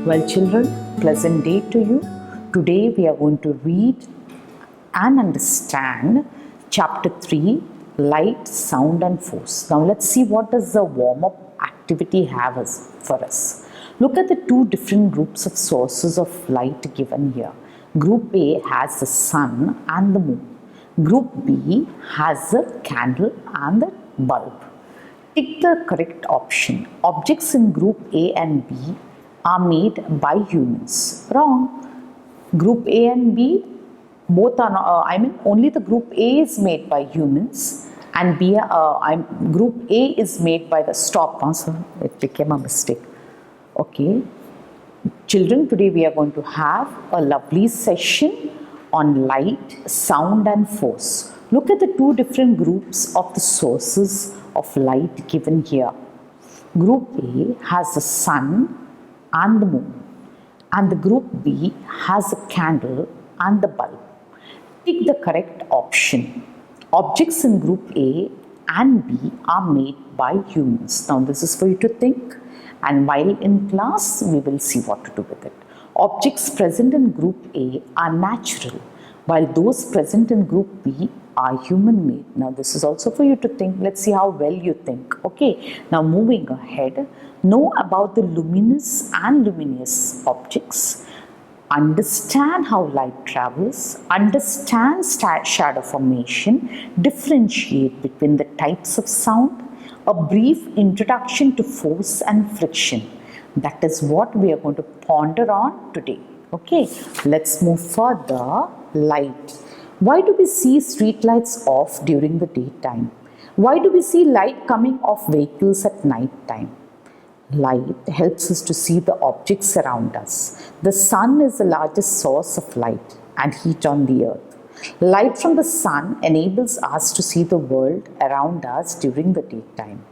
Well, children, pleasant day to you. Today we are going to read and understand chapter 3, light, sound and force. Now let's see what does the warm-up activity have for us. Look at the two different groups of sources of light given here. Group A has the sun and the moon. Group B has the candle and the bulb. Tick the correct option. Objects in group A and B are made by humans. Wrong. Group A and B both are not, only the group A is made by humans and group A is made by the stop. So it became a mistake. Okay. Children, today we are going to have a lovely session on light, sound and force. Look at the two different groups of the sources of light given here. Group A has the sun and the moon, and the group B has a candle and the bulb. Pick the correct option. Objects in group A and B are made by humans. Now this is for you to think, and while in class we will see what to do with it. Objects present in group A are natural, while those present in group B are human made. Now this is also for you to think. Let's see how well you think. Okay, now moving ahead, know about the luminous and luminous objects. Understand how light travels, understand shadow formation, differentiate between the types of sound, a brief introduction to force and friction. That is what we are going to ponder on today. Okay, let's move further. Light. Why do we see street lights off during the daytime? Why do we see light coming off vehicles at night time? Light helps us to see the objects around us. The sun is the largest source of light and heat on the earth. Light from the sun enables us to see the world around us during the daytime.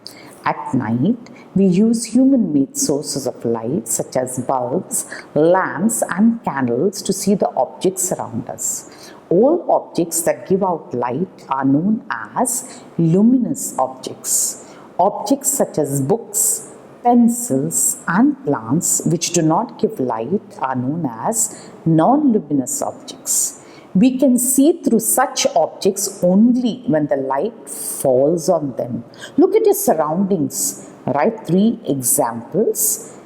At night, we use human-made sources of light such as bulbs, lamps and candles to see the objects around us. All objects that give out light are known as luminous objects. Objects such as books, pencils and plants which do not give light are known as non-luminous objects. We can see through such objects only when the light falls on them. Look at your surroundings. Write 3 examples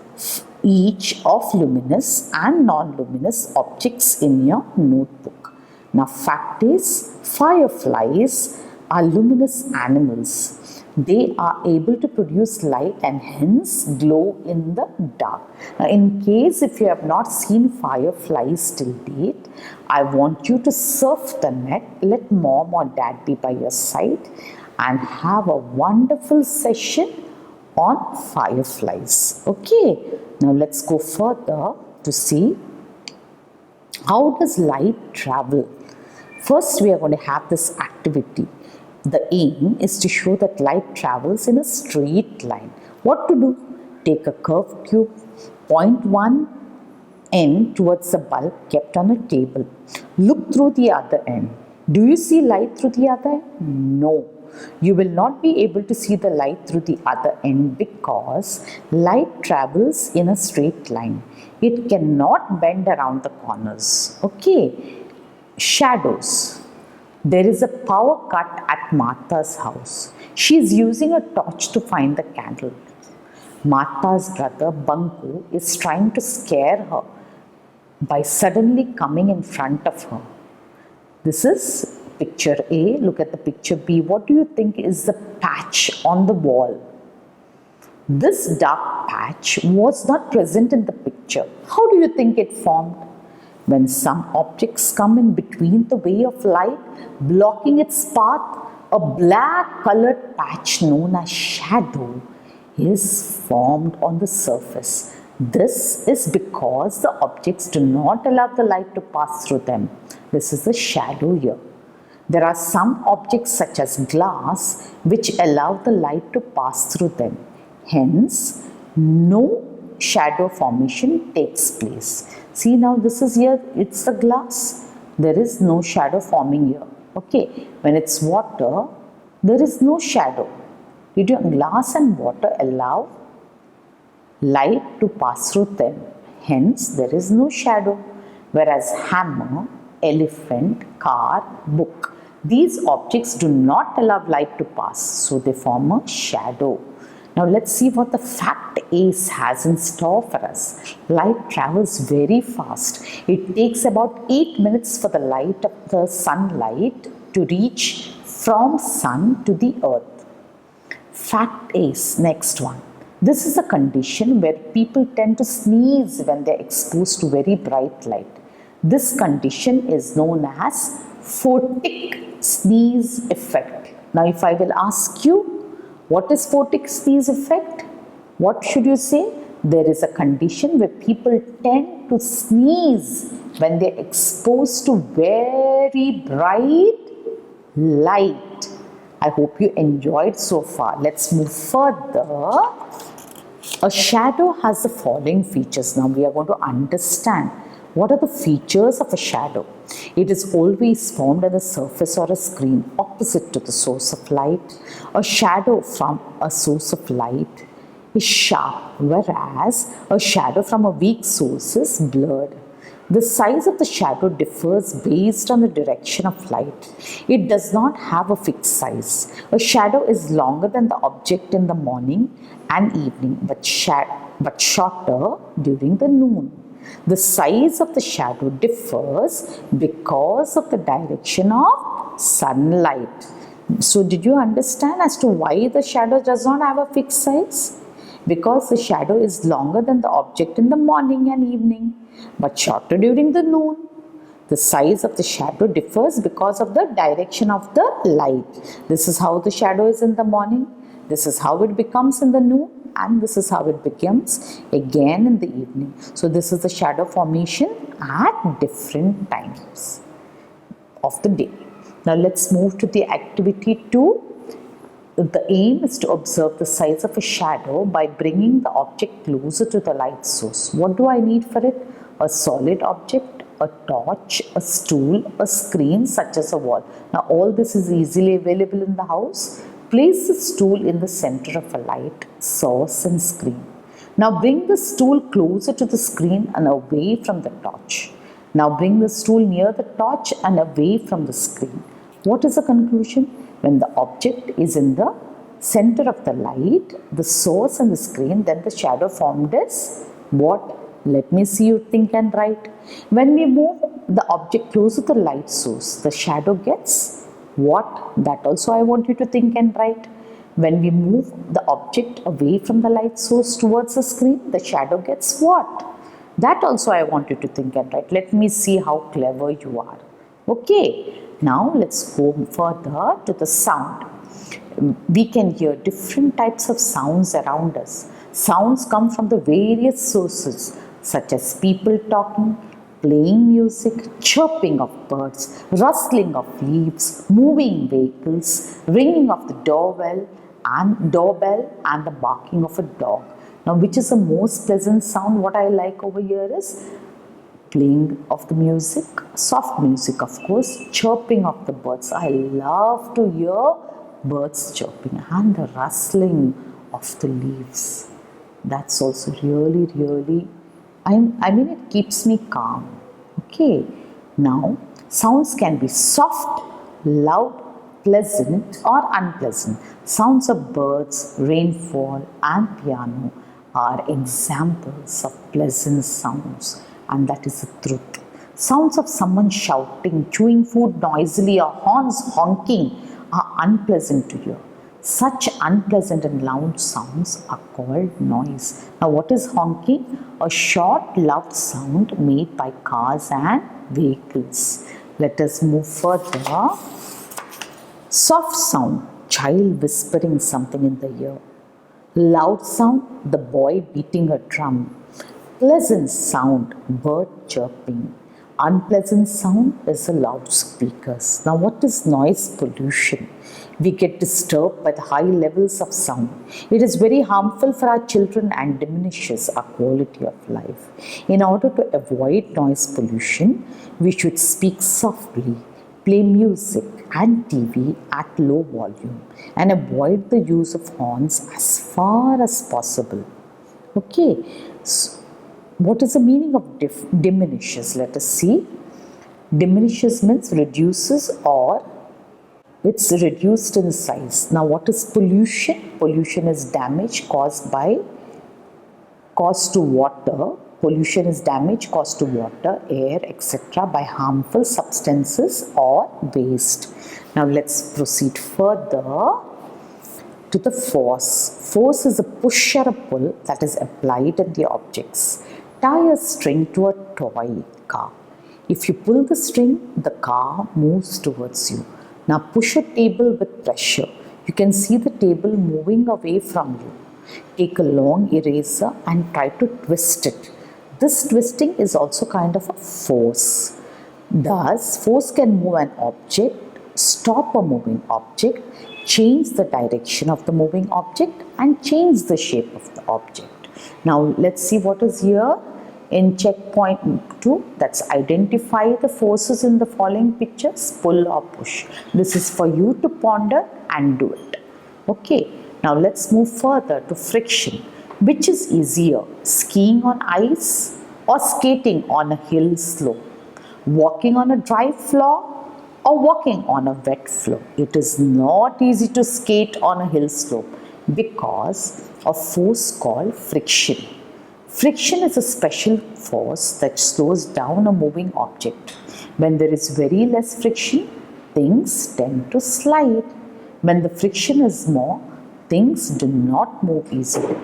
each of luminous and non-luminous objects in your notebook. Now, fact is, fireflies are luminous animals. They are able to produce light and hence glow in the dark. Now, in case if you have not seen fireflies till date, I want you to surf the net, let mom or dad be by your side and have a wonderful session on fireflies. Okay, now let's go further to see how does light travel. First, we are going to have this activity. The aim is to show that light travels in a straight line. What to do? Take a curved tube, point one end towards the bulb kept on a table. Look through the other end. Do you see light through the other end? No. You will not be able to see the light through the other end because light travels in a straight line. It cannot bend around the corners. Okay. Shadows. There is a power cut at Martha's house. She is using a torch to find the candle. Martha's brother Bunku is trying to scare her by suddenly coming in front of her. This is picture A. Look at the picture B. What do you think is the patch on the wall? This dark patch was not present in the picture. How do you think it formed? When some objects come in between the way of light, blocking its path, a black colored patch known as shadow is formed on the surface. This is because the objects do not allow the light to pass through them. This is the shadow here. There are some objects such as glass which allow the light to pass through them. Hence, no shadow formation takes place. See, now this is here, it's the glass. There is no shadow forming here. Okay, when it's water, there is no shadow. Glass and water allow light to pass through them. hence there is no shadow. Whereas hammer, elephant, car, book, these objects do not allow light to pass, so they form a shadow. Now let's see what the fact Ace has in store for us. Light travels very fast. It takes about 8 minutes for the light of the sunlight to reach from sun to the earth. Fact Ace, next one. This is a condition where people tend to sneeze when they are exposed to very bright light. This condition is known as photic sneeze effect. Now if I will ask you, what is photic sneeze effect? What should you say? There is a condition where people tend to sneeze when they are exposed to very bright light. I hope you enjoyed so far. Let's move further. A shadow has the following features. Now we are going to understand what are the features of a shadow. It is always formed on the surface or a screen opposite to the source of light. A shadow from a source of light is sharp, whereas a shadow from a weak source is blurred. The size of the shadow differs based on the direction of light. It does not have a fixed size. A shadow is longer than the object in the morning and evening, but shorter during the noon. The size of the shadow differs because of the direction of sunlight. So did you understand as to why the shadow does not have a fixed size? Because the shadow is longer than the object in the morning and evening, but shorter during the noon. The size of the shadow differs because of the direction of the light. This is how the shadow is in the morning. This is how it becomes in the noon. And this is how it becomes again in the evening. So this is the shadow formation at different times of the day. Now let's move to the activity 2. The aim is to observe the size of a shadow by bringing the object closer to the light source. What do I need for it? A solid object, a torch, a stool, a screen such as a wall. Now all this is easily available in the house. Place the stool in the center of a light source and screen. Now bring the stool closer to the screen and away from the torch. Now bring the stool near the torch and away from the screen. What is the conclusion? When the object is in the center of the light, the source and the screen, then the shadow formed is what? Let me see you think and write. When we move the object closer to the light source, the shadow gets what? That also I want you to think and write. When we move the object away from the light source towards the screen, the shadow gets what? That also I want you to think and write. Let me see how clever you are. Okay, now let's go further to the sound. We can hear different types of sounds around us. Sounds come from the various sources such as people talking, playing music, chirping of birds, rustling of leaves, moving vehicles, ringing of the doorbell and the barking of a dog. Now which is the most pleasant sound? What I like over here is playing of the music, soft music of course, chirping of the birds. I love to hear birds chirping and the rustling of the leaves. That's also really, I mean it keeps me calm. Okay, now sounds can be soft, loud, pleasant or unpleasant. Sounds of birds, rainfall and piano are examples of pleasant sounds, and that is the truth. Sounds of someone shouting, chewing food noisily or horns honking are unpleasant to hear. Such unpleasant and loud sounds are called noise. Now what is honking? A short loud sound made by cars and vehicles. Let us move further. Soft sound, child whispering something in the ear. Loud sound, the boy beating a drum. Pleasant sound, bird chirping. Unpleasant sound is the loudspeakers. Now what is noise pollution? We get disturbed by the high levels of sound. It is very harmful for our children and diminishes our quality of life. In order to avoid noise pollution, we should speak softly, play music and TV at low volume, and avoid the use of horns as far as possible. Okay. what is the meaning of diminishes? Let us see. Diminishes means reduces or it's reduced in size. Now what is pollution? Pollution is damage caused to water. Pollution is damage caused to water, air, etc. by harmful substances or waste. Now let's proceed further to the force. Force is a push or a pull that is applied in the objects. Tie a string to a toy car. If you pull the string, the car moves towards you. Now push a table with pressure. You can see the table moving away from you. Take a long eraser and try to twist it. This twisting is also kind of a force. Thus, force can move an object, stop a moving object, change the direction of the moving object, and change the shape of the object. Now, let's see what is here in checkpoint 2. That's identify the forces in the following pictures, pull or push. This is for you to ponder and do it. Okay, now let's move further to friction. Which is easier, skiing on ice or skating on a hill slope? Walking on a dry floor or walking on a wet floor? It is not easy to skate on a hill slope because of force called friction. Friction is a special force that slows down a moving object. When there is very less friction, things tend to slide. When the friction is more, things do not move easily.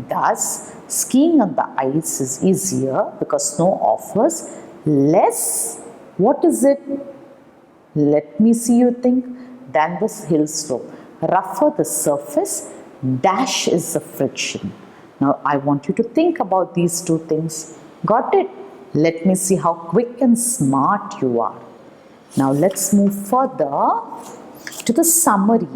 Thus, skiing on the ice is easier because snow offers less, what is it? Let me see you think, than this hill slope. Rougher the surface, dash is the friction. Now, I want you to think about these two things. Got it? Let me see how quick and smart you are. Now, let's move further to the summary.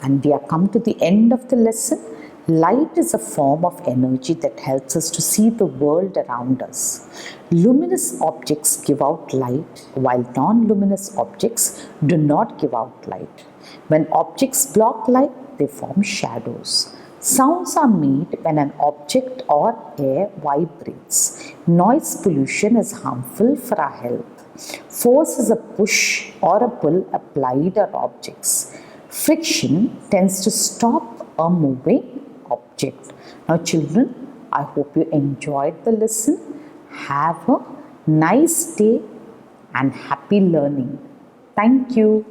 And we have come to the end of the lesson. Light is a form of energy that helps us to see the world around us. Luminous objects give out light, while non-luminous objects do not give out light. When objects block light, they form shadows. Sounds are made when an object or air vibrates. Noise pollution is harmful for our health. Force is a push or a pull applied on objects. Friction tends to stop a moving object. Now children, I hope you enjoyed the lesson. Have a nice day and happy learning. Thank you.